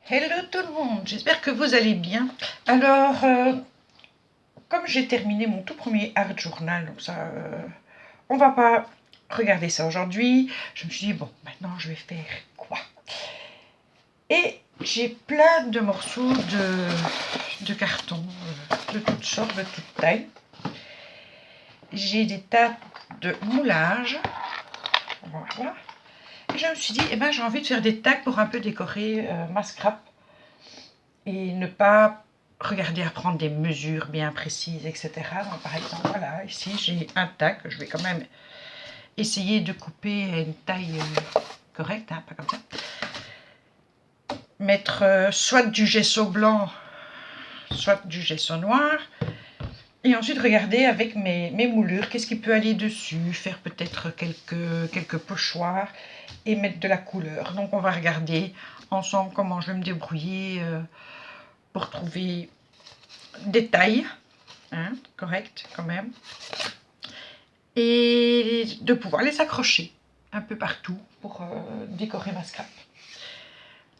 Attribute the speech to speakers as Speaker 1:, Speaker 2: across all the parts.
Speaker 1: Hello tout le monde, j'espère que vous allez bien. Alors, comme j'ai terminé mon tout premier art journal, donc ça, on va pas regarder ça aujourd'hui. Je me suis dit, bon, maintenant je vais faire quoi? Et j'ai plein de morceaux de carton, de toutes sortes, de toutes tailles. J'ai des tas de moulages, voilà. Et je me suis dit, eh ben, j'ai envie de faire des tags pour un peu décorer ma scrap. Et ne pas regarder à prendre des mesures bien précises, etc. Donc, par exemple, voilà, ici j'ai un tac, je vais quand même essayer de couper à une taille correcte, hein, pas comme ça. Mettre soit du gesso blanc, soit du gesso noir. Et ensuite regarder avec mes moulures, qu'est-ce qui peut aller dessus, faire peut-être quelques pochoirs et mettre de la couleur. Donc on va regarder ensemble comment je vais me débrouiller pour trouver des tailles, hein, correctes quand même, et de pouvoir les accrocher un peu partout pour décorer ma scrap.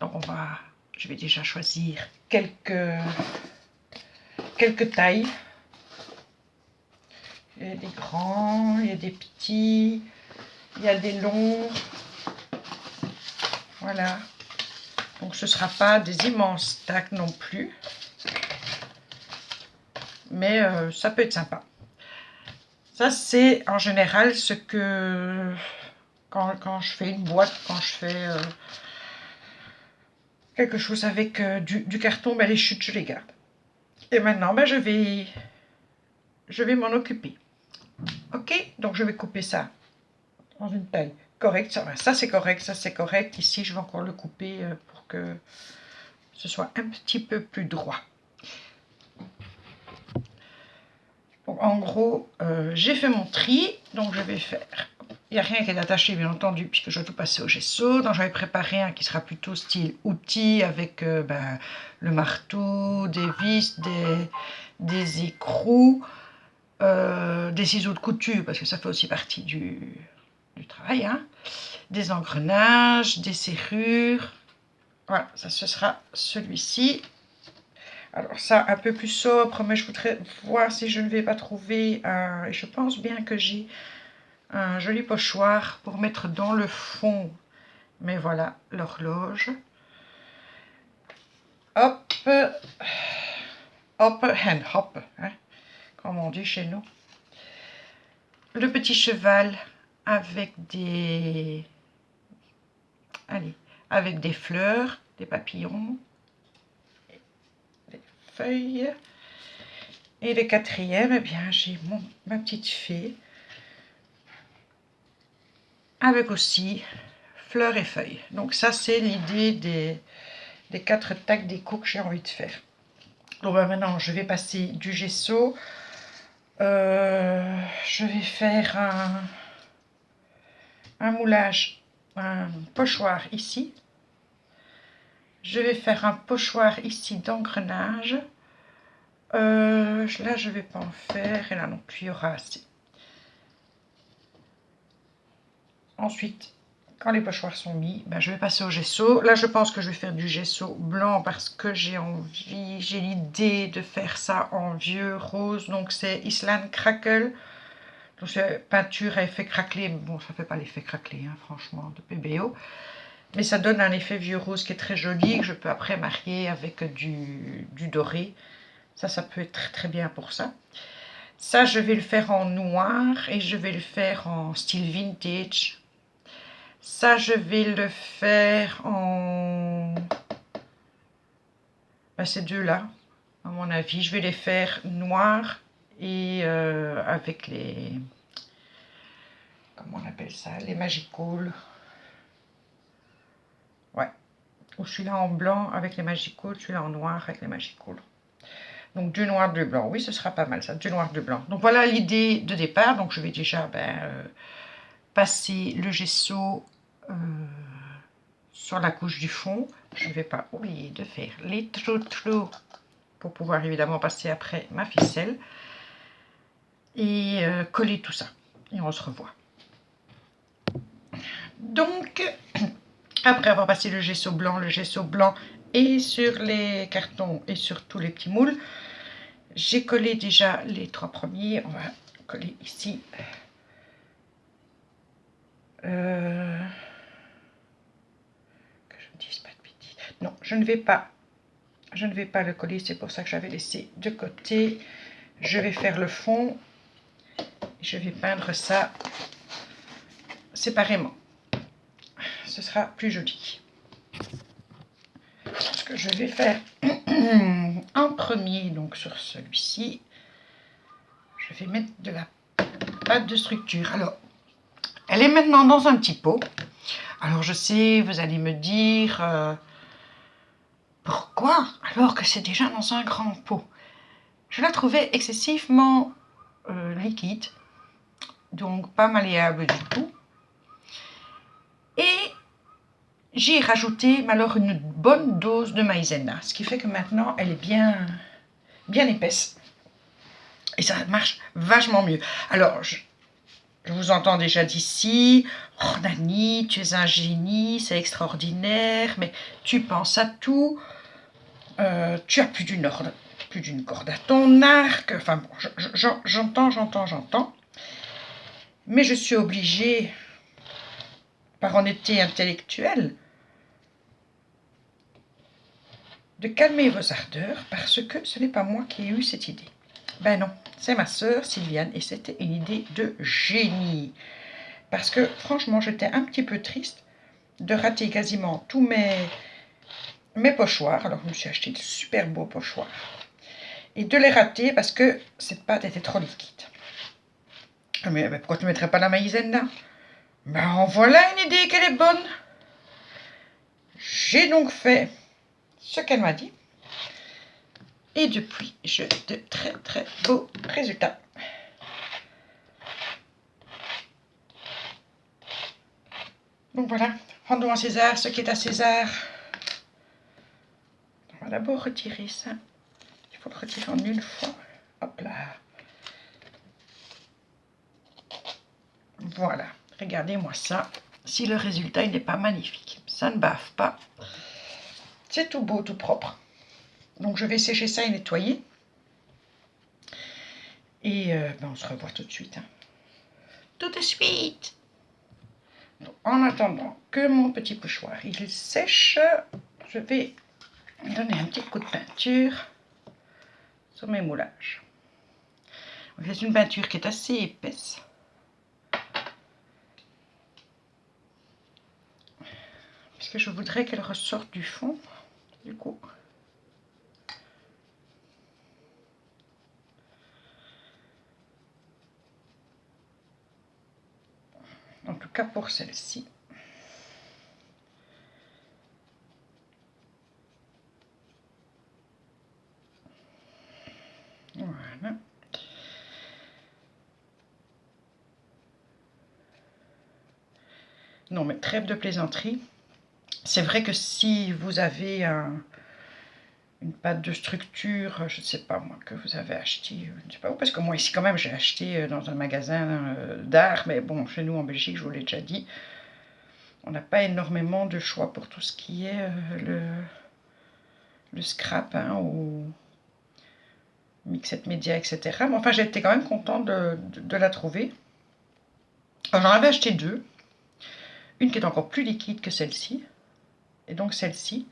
Speaker 1: Donc je vais déjà choisir quelques tailles. Il y a des grands, il y a des petits, il y a des longs. Voilà. Donc ce ne sera pas des immenses stacks non plus. Mais ça peut être sympa. Ça, c'est en général ce que... Quand je fais une boîte, quand je fais quelque chose avec du carton, ben les chutes, je les garde. Et maintenant, ben je vais m'en occuper. Ok, donc je vais couper ça dans une taille correcte. Ça c'est correct, ça c'est correct. Ici, je vais encore le couper pour que ce soit un petit peu plus droit. Donc, en gros, j'ai fait mon tri, donc je vais faire... Il n'y a rien qui est attaché, bien entendu, puisque je dois tout passer au gesso. Donc j'avais préparé un qui sera plutôt style outil, avec le marteau, des vis, des écrous, des ciseaux de couture, parce que ça fait aussi partie du travail, hein, des engrenages, des serrures. Voilà, ça ce sera celui-ci. Alors ça, un peu plus sobre, mais je voudrais voir si je ne vais pas trouver un... Et je pense bien que j'ai un joli pochoir pour mettre dans le fond. Mais voilà, l'horloge. Hop, hop, and hop, hein, comme on dit chez nous. Le petit cheval avec des... Allez, avec des fleurs, des papillons, des feuilles. Et le quatrième, eh bien, j'ai ma petite fée avec aussi fleurs et feuilles. Donc ça, c'est l'idée des 4 tacs déco que j'ai envie de faire. Donc maintenant, je vais passer du gesso. Je vais faire un moulage, un pochoir ici. Je vais faire un pochoir ici d'engrenage. Là, je ne vais pas en faire. Et là non plus, il y aura assez. Ensuite, quand les pochoirs sont mis, ben, je vais passer au gesso. Là, je pense que je vais faire du gesso blanc parce que j'ai l'idée de faire ça en vieux rose. Donc, c'est Island Crackle. Donc, c'est peinture à effet craquelé. Bon, ça ne fait pas l'effet craquelé, hein, franchement, de PBO. Mais ça donne un effet vieux rose qui est très joli, que je peux après marier avec du doré. Ça peut être très, très bien pour ça. Ça, je vais le faire en noir et je vais le faire en style vintage. Ça, je vais le faire en... Ben, ces deux-là, à mon avis. Je vais les faire noirs et avec les... Comment on appelle ça? Les Magical. Ouais. Ou celui-là en blanc avec les Magical, celui-là en noir avec les Magical. Donc du noir, du blanc. Oui, ce sera pas mal ça, du noir, du blanc. Donc voilà l'idée de départ. Donc je vais déjà passer le gesso sur la couche du fond. Je ne vais pas oublier de faire les trous pour pouvoir évidemment passer après ma ficelle et coller tout ça. Et on se revoit. Donc, après avoir passé le gesso blanc Et sur les cartons et sur tous les petits moules, j'ai collé déjà les 3 premiers. On va coller ici. Que je ne dise pas de bêtises. Non, je ne vais pas le coller, c'est pour ça que j'avais laissé de côté. Je vais faire le fond. Je vais peindre ça séparément. Ce sera plus joli. Ce que je vais faire en premier, donc sur celui-ci, je vais mettre de la pâte de structure. Alors, elle est maintenant dans un petit pot. Alors je sais, vous allez me dire, pourquoi alors que c'est déjà dans un grand pot? Je la trouvais excessivement liquide, donc pas malléable du tout. Et j'y ai rajouté alors une bonne dose de maïzena, ce qui fait que maintenant elle est bien épaisse. Et ça marche vachement mieux. Alors, je vous entends déjà d'ici, « Oh Nani, tu es un génie, c'est extraordinaire, mais tu penses à tout, tu as plus d'une corde à ton arc. » Enfin bon, j'entends. Mais je suis obligée, par honnêteté intellectuelle, de calmer vos ardeurs parce que ce n'est pas moi qui ai eu cette idée. Ben non, c'est ma sœur Sylviane et c'était une idée de génie. Parce que franchement, j'étais un petit peu triste de rater quasiment tous mes pochoirs. Alors, je me suis acheté de super beaux pochoirs. Et de les rater parce que cette pâte était trop liquide. Mais pourquoi tu ne mettrais pas la maïzena? Ben, en voilà une idée qu'elle est bonne. J'ai donc fait ce qu'elle m'a dit. Et depuis, j'ai de très très beaux résultats. Donc voilà, rendons à César ce qui est à César. On va d'abord retirer ça. Il faut le retirer en une fois. Hop là. Voilà, regardez-moi ça. Si le résultat il n'est pas magnifique, ça ne bave pas. C'est tout beau, tout propre. Donc je vais sécher ça et nettoyer. Et on se revoit tout de suite. Hein. Tout de suite. Donc, en attendant que mon petit pochoir il sèche, je vais donner un petit coup de peinture sur mes moulages. C'est une peinture qui est assez épaisse. Puisque je voudrais qu'elle ressorte du fond. Du coup. En tout cas pour celle-ci. Voilà. Non mais trêve de plaisanterie. C'est vrai que si vous avez une pâte de structure, je ne sais pas moi, que vous avez acheté, je ne sais pas où, parce que moi ici quand même j'ai acheté dans un magasin d'art, mais bon, chez nous en Belgique, je vous l'ai déjà dit, on n'a pas énormément de choix pour tout ce qui est le scrap, hein, ou Mixed Media, etc. Mais enfin, j'ai été quand même contente de la trouver. Alors, j'en avais acheté deux. Une qui est encore plus liquide que celle-ci. Et donc celle-ci,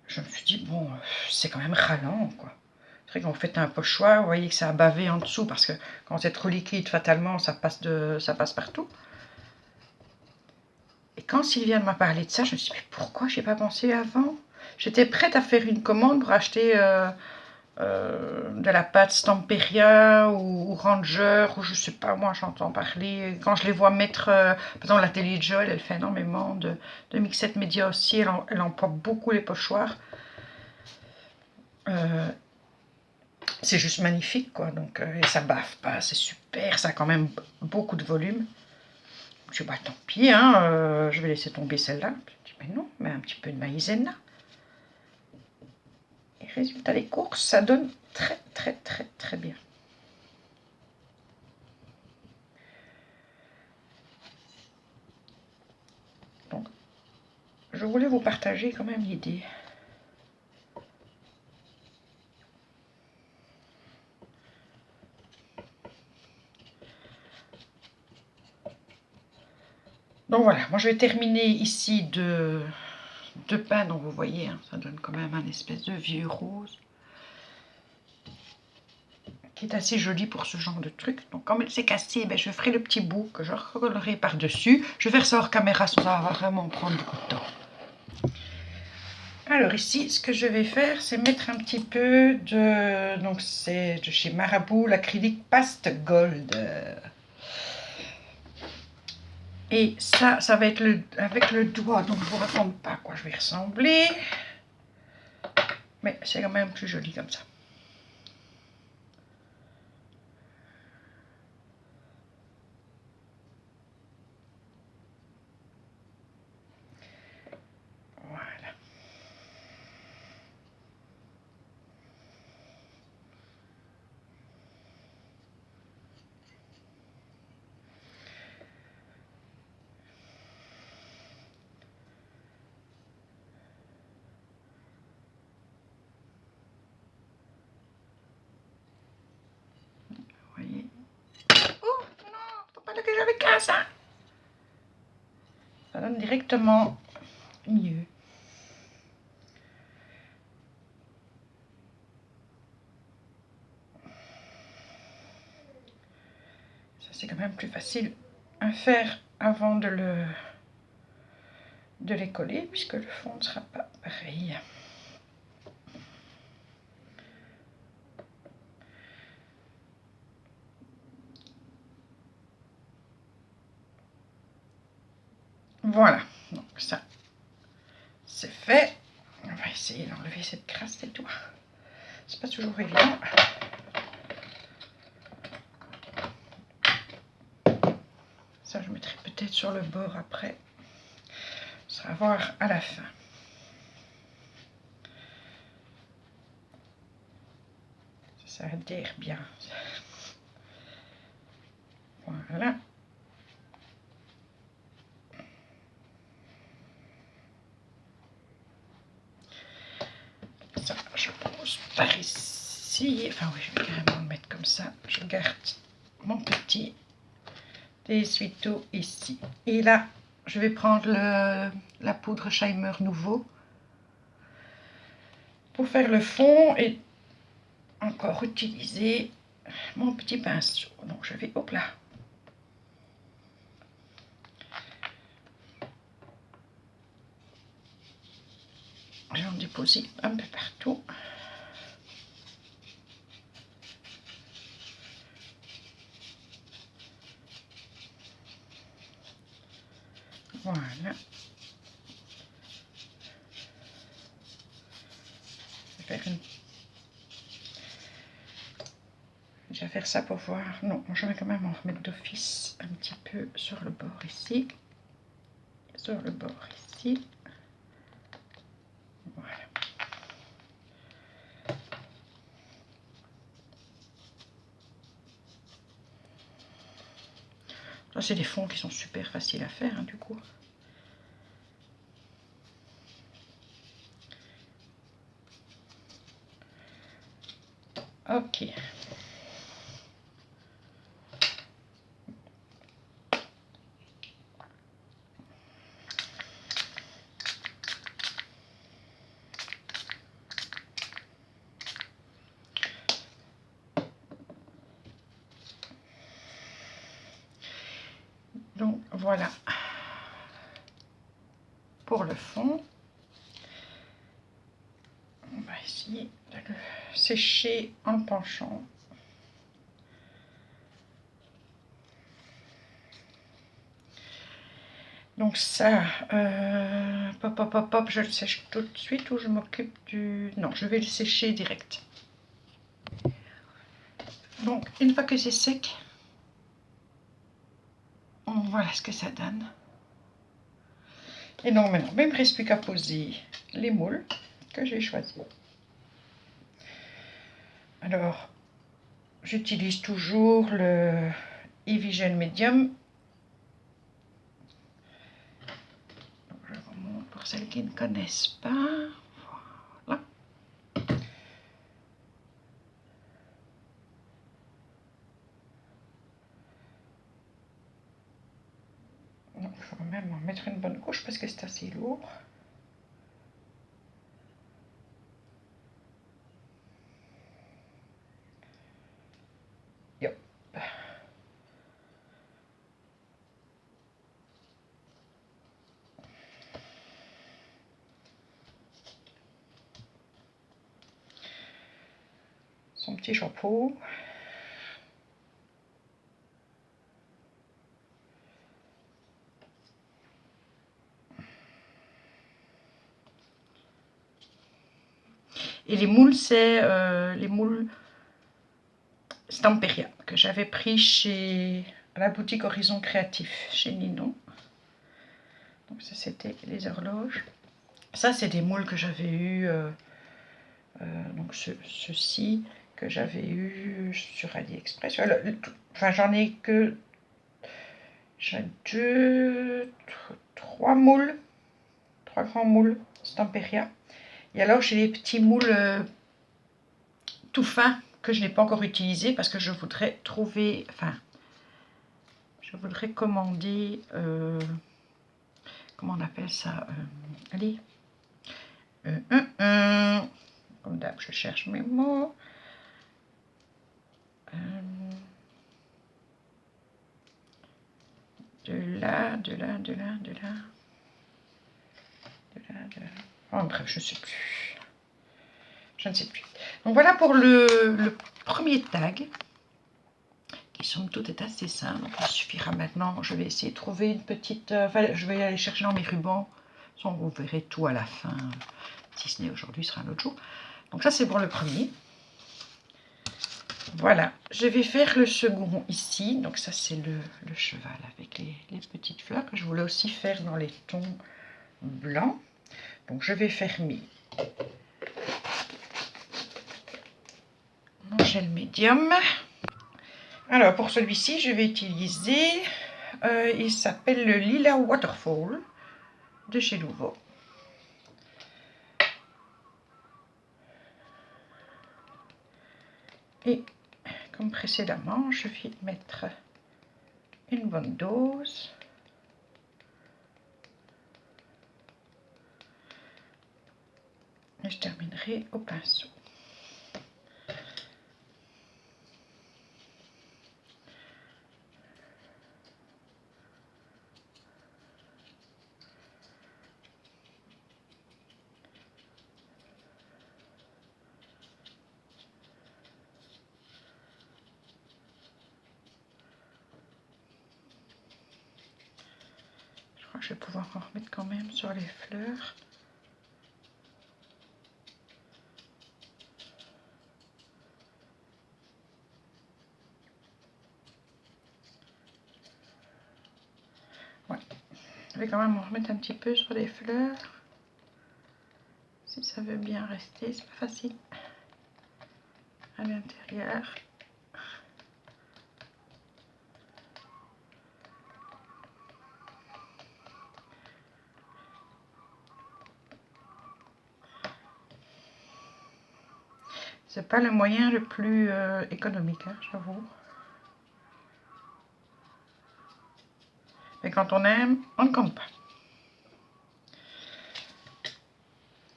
Speaker 1: je me suis dit, bon, c'est quand même ralent, quoi. C'est vrai que quand vous faites un pochoir, vous voyez que ça a bavé en dessous, parce que quand c'est trop liquide, fatalement, ça passe partout. Et quand Sylviane m'a parlé de ça, je me suis dit, mais pourquoi j'ai pas pensé avant? J'étais prête à faire une commande pour acheter de la pâte Stamperia ou Ranger, ou je sais pas, moi j'entends parler. Quand je les vois mettre, par exemple la télé de Joël, elle fait énormément de Mixed Media aussi, elle emploie beaucoup les pochoirs. C'est juste magnifique, quoi. Donc, et ça bave pas, c'est super, ça a quand même beaucoup de volume. Je dis, bah tant pis, hein, je vais laisser tomber celle-là. Je dis, mais non, mais un petit peu de maïzena. Et résultat des courses, ça donne très très très très bien. Donc, je voulais vous partager quand même l'idée Donc voilà, moi je vais terminer ici de peindre, donc vous voyez, hein, ça donne quand même un espèce de vieux rose qui est assez joli pour ce genre de truc. Donc comme elle s'est cassée, ben, je ferai le petit bout que je recollerai par-dessus. Je vais faire ça hors caméra, ça va vraiment prendre beaucoup de temps. Alors ici, ce que je vais faire, c'est mettre un petit peu de... Donc c'est de chez Marabout, l'acrylique Paste Gold. Et ça va être avec le doigt, donc je ne vous raconte pas à quoi je vais ressembler. Mais c'est quand même plus joli comme ça. Voilà. Vous voyez. Oh non, faut pas que j'avais qu'à ça. Ça donne directement mieux. Ça c'est quand même plus facile à faire avant de les coller, puisque le fond ne sera pas pareil. Voilà, donc ça c'est fait. On va essayer d'enlever cette crasse des doigts. C'est pas toujours évident. Ça je mettrai peut-être sur le bord après. Ça sera à voir à la fin. Ça adhère bien. Voilà. Ça, je pose par ici. Enfin oui, je vais carrément le mettre comme ça. Je garde mon petit essuie-tout ici. Et là, je vais prendre la poudre Scheimer Nouveau pour faire le fond et encore utiliser mon petit pinceau. Donc je vais, hop là. Je vais en déposer un peu partout. Voilà. Je vais faire une... Je vais faire ça pour voir. Non, je vais quand même en remettre d'office un petit peu sur le bord ici. Sur le bord ici. Voilà. Ça, c'est des fonds qui sont super faciles à faire, hein, du coup. Ok. Donc voilà pour le fond. On va essayer de le sécher en penchant. Donc ça, pop, pop, pop, pop, je le sèche tout de suite ou je m'occupe du... Non, je vais le sécher direct. Donc une fois que c'est sec, voilà ce que ça donne. Et donc maintenant, il ne me reste plus qu'à poser les moules que j'ai choisis. Alors, j'utilise toujours le Evigen Medium. Donc, je remonte pour celles qui ne connaissent pas. Voilà. Donc, il faut quand même en mettre une bonne couche parce que c'est assez lourd. Yep. Son petit chapeau. Et les moules, c'est les moules Stamperia que j'avais pris à la boutique Horizon Créatif chez Ninon. Donc ça, c'était les horloges. Ça, c'est des moules que j'avais eu. Donc ceci que j'avais eu sur AliExpress. Enfin, j'en ai que... J'ai trois moules. Trois grands moules Stamperia. Et alors, j'ai les petits moules tout fins que je n'ai pas encore utilisés parce que je voudrais trouver... Enfin, je voudrais commander... comment on appelle ça allez. Comme d'hab, je cherche mes mots. De là. Oh, bref, je ne sais plus. Je ne sais plus. Donc voilà pour le premier tag, qui somme toute est assez simple. Donc il suffira maintenant, je vais essayer de trouver une petite... enfin, je vais aller chercher dans mes rubans. Vous verrez tout à la fin. Si ce n'est aujourd'hui, ce sera un autre jour. Donc ça, c'est pour le premier. Voilà, je vais faire le second ici. Donc ça, c'est le cheval avec les petites fleurs que je voulais aussi faire dans les tons blancs. Donc je vais faire mon gel médium. Alors pour celui-ci, je vais utiliser, il s'appelle le Lila Waterfall de chez Louvo. Et comme précédemment, je vais mettre une bonne dose. Et je terminerai au pinceau. Je crois que je vais pouvoir en remettre quand même sur les fleurs. Ouais. Je vais quand même en remettre un petit peu sur les fleurs. Si ça veut bien rester, c'est pas facile. À l'intérieur. C'est pas le moyen le plus économique, hein, j'avoue. Mais quand on aime, on ne compte pas.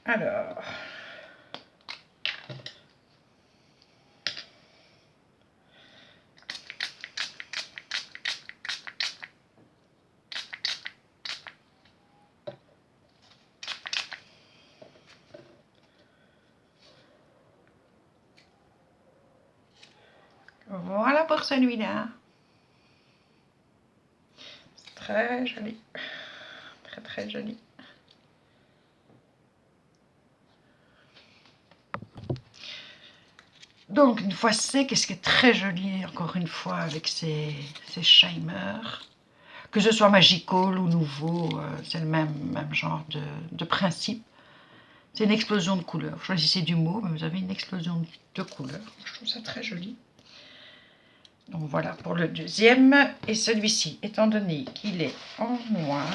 Speaker 1: Alors... Voilà pour celui-là. C'est très joli. Très très joli. Donc une fois sec, ce qui est très joli encore une fois avec ces Shimer. Que ce soit Magical ou Nouveau, c'est le même genre de principe. C'est une explosion de couleurs. Choisissez du mot, mais vous avez une explosion de couleurs. Je trouve ça très joli. Donc voilà pour le deuxième. Et celui-ci, étant donné qu'il est en noir,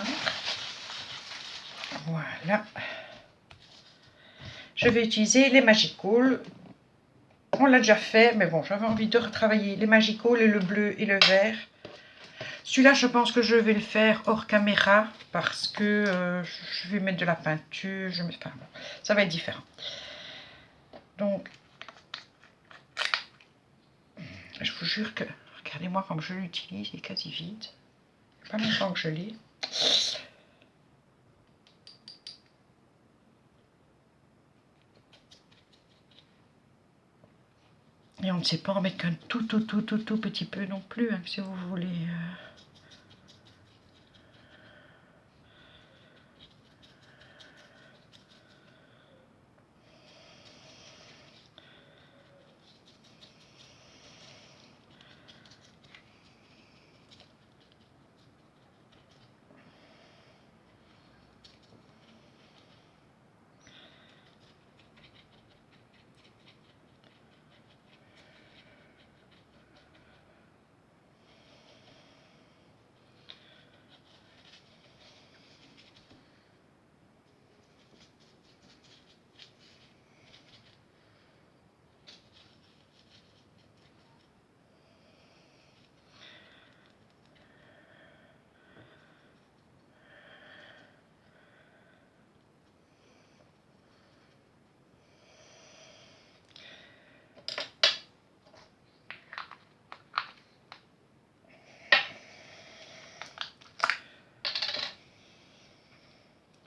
Speaker 1: voilà. Je vais utiliser les Magical. On l'a déjà fait, mais bon, j'avais envie de retravailler les Magical et le bleu et le vert. Celui-là, je pense que je vais le faire hors caméra parce que je vais mettre de la peinture. Enfin, bon, ça va être différent. Donc, je vous jure que, regardez-moi comme je l'utilise, il est quasi vide. Il n'y a pas longtemps que je l'ai. Et on ne sait pas en mettre qu'un tout petit peu non plus, hein, si vous voulez.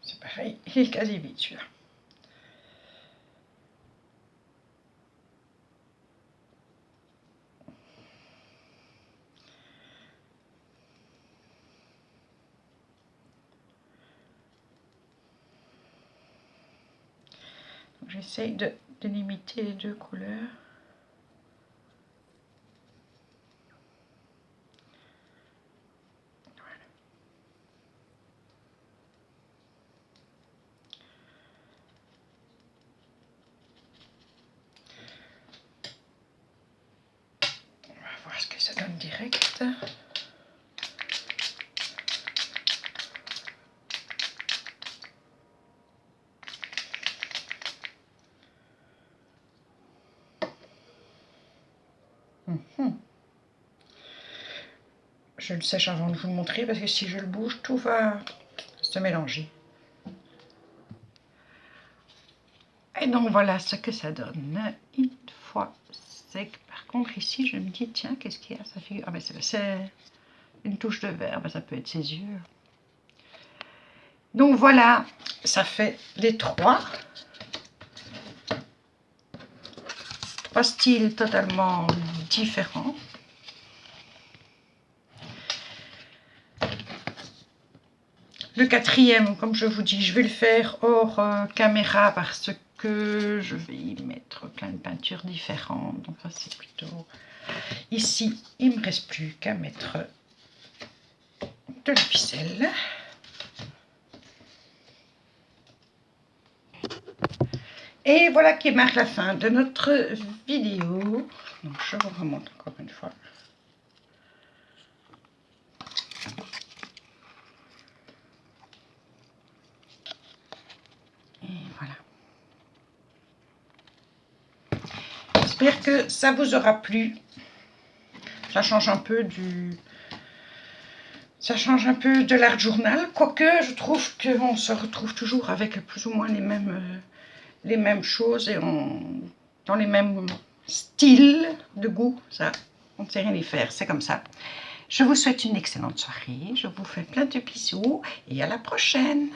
Speaker 1: C'est pareil, il est quasi vide celui-là. J'essaye de délimiter les deux couleurs. On va voir ce que ça donne direct. Je le sèche avant de vous le montrer parce que si je le bouge, tout va se mélanger. Et donc voilà ce que ça donne une fois sec. Par contre ici je me dis tiens qu'est-ce qu'il y a ça figure. Ah mais c'est une touche de vert, ben, ça peut être ses yeux. Donc voilà, ça fait les trois styles totalement différents. Le quatrième, comme je vous dis, je vais le faire hors caméra parce que je vais y mettre plein de peintures différentes. Donc ça c'est plutôt... Ici, il ne me reste plus qu'à mettre de la ficelle. Et voilà qui marque la fin de notre vidéo. Donc je vous remonte encore une fois. Et voilà. J'espère que ça vous aura plu. Ça change un peu du... Ça change un peu de l'art journal. Quoique je trouve qu'on se retrouve toujours avec plus ou moins les mêmes choses et dans les mêmes styles de goût. Ça, on ne sait rien y faire, c'est comme ça. Je vous souhaite une excellente soirée. Je vous fais plein de bisous et à la prochaine.